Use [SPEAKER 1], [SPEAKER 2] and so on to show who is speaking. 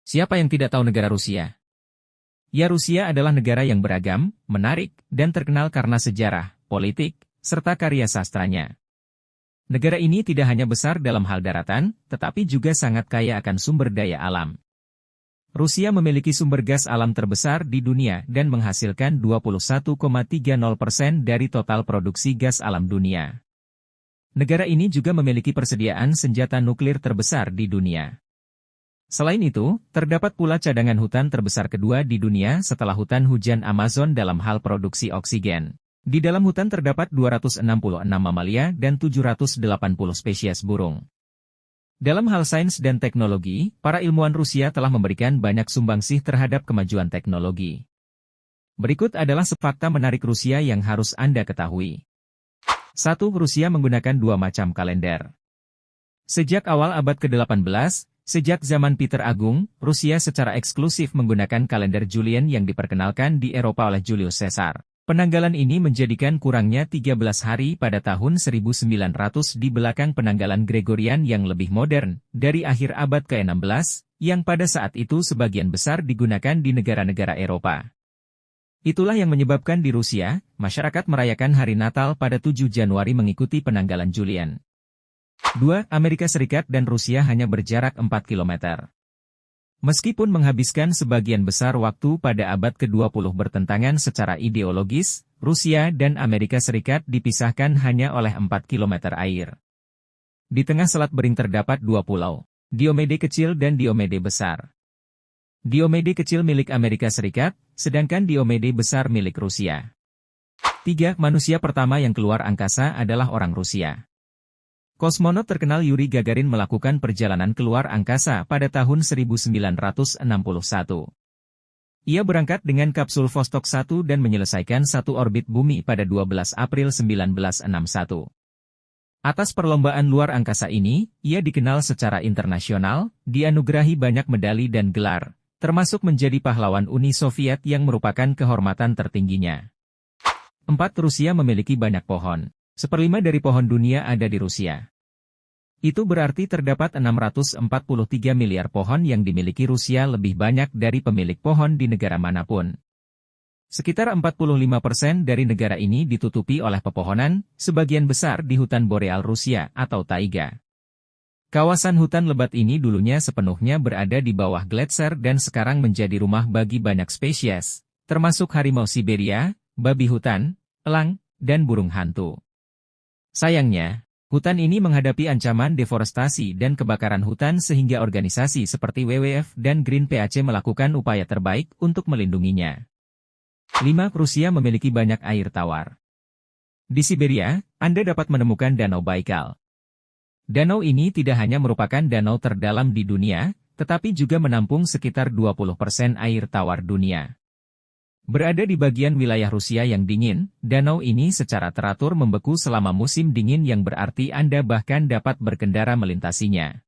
[SPEAKER 1] Siapa yang tidak tahu negara Rusia? Ya, Rusia adalah negara yang beragam, menarik, dan terkenal karena sejarah, politik, serta karya sastranya. Negara ini tidak hanya besar dalam hal daratan, tetapi juga sangat kaya akan sumber daya alam. Rusia memiliki sumber gas alam terbesar di dunia dan menghasilkan 21,30% dari total produksi gas alam dunia. Negara ini juga memiliki persediaan senjata nuklir terbesar di dunia. Selain itu, terdapat pula cadangan hutan terbesar kedua di dunia setelah hutan hujan Amazon dalam hal produksi oksigen. Di dalam hutan terdapat 266 mamalia dan 780 spesies burung. Dalam hal sains dan teknologi, para ilmuwan Rusia telah memberikan banyak sumbangsih terhadap kemajuan teknologi. Berikut adalah fakta menarik Rusia yang harus Anda ketahui. 1. Rusia menggunakan dua macam kalender. Sejak awal abad ke-18, sejak zaman Peter Agung, Rusia secara eksklusif menggunakan kalender Julian yang diperkenalkan di Eropa oleh Julius Caesar. Penanggalan ini menjadikan kurangnya 13 hari pada tahun 1900 di belakang penanggalan Gregorian yang lebih modern, dari akhir abad ke-16, yang pada saat itu sebagian besar digunakan di negara-negara Eropa. Itulah yang menyebabkan di Rusia, masyarakat merayakan hari Natal pada 7 Januari mengikuti penanggalan Julian. 2. Amerika Serikat dan Rusia hanya berjarak 4 km. Meskipun menghabiskan sebagian besar waktu pada abad ke-20 bertentangan secara ideologis, Rusia dan Amerika Serikat dipisahkan hanya oleh 4 km air. Di tengah Selat Bering terdapat dua pulau, Diomede Kecil dan Diomede Besar. Diomede Kecil milik Amerika Serikat, sedangkan Diomede Besar milik Rusia. 3. Manusia pertama yang keluar angkasa adalah orang Rusia. Kosmonot terkenal Yuri Gagarin melakukan perjalanan keluar angkasa pada tahun 1961. Ia berangkat dengan kapsul Vostok 1 dan menyelesaikan satu orbit bumi pada 12 April 1961. Atas perlombaan luar angkasa ini, ia dikenal secara internasional, dianugerahi banyak medali dan gelar, termasuk menjadi pahlawan Uni Soviet yang merupakan kehormatan tertingginya. 4. Rusia memiliki banyak pohon. 1/5 dari pohon dunia ada di Rusia. Itu berarti terdapat 643 miliar pohon yang dimiliki Rusia lebih banyak dari pemilik pohon di negara manapun. Sekitar 45% dari negara ini ditutupi oleh pepohonan, sebagian besar di hutan boreal Rusia atau taiga. Kawasan hutan lebat ini dulunya sepenuhnya berada di bawah gletser dan sekarang menjadi rumah bagi banyak spesies, termasuk harimau Siberia, babi hutan, elang, dan burung hantu. Sayangnya, hutan ini menghadapi ancaman deforestasi dan kebakaran hutan sehingga organisasi seperti WWF dan Green PAC melakukan upaya terbaik untuk melindunginya. 5. Rusia memiliki banyak air tawar. Di Siberia, Anda dapat menemukan Danau Baikal. Danau ini tidak hanya merupakan danau terdalam di dunia, tetapi juga menampung sekitar 20% air tawar dunia. Berada di bagian wilayah Rusia yang dingin, danau ini secara teratur membeku selama musim dingin yang berarti Anda bahkan dapat berkendara melintasinya.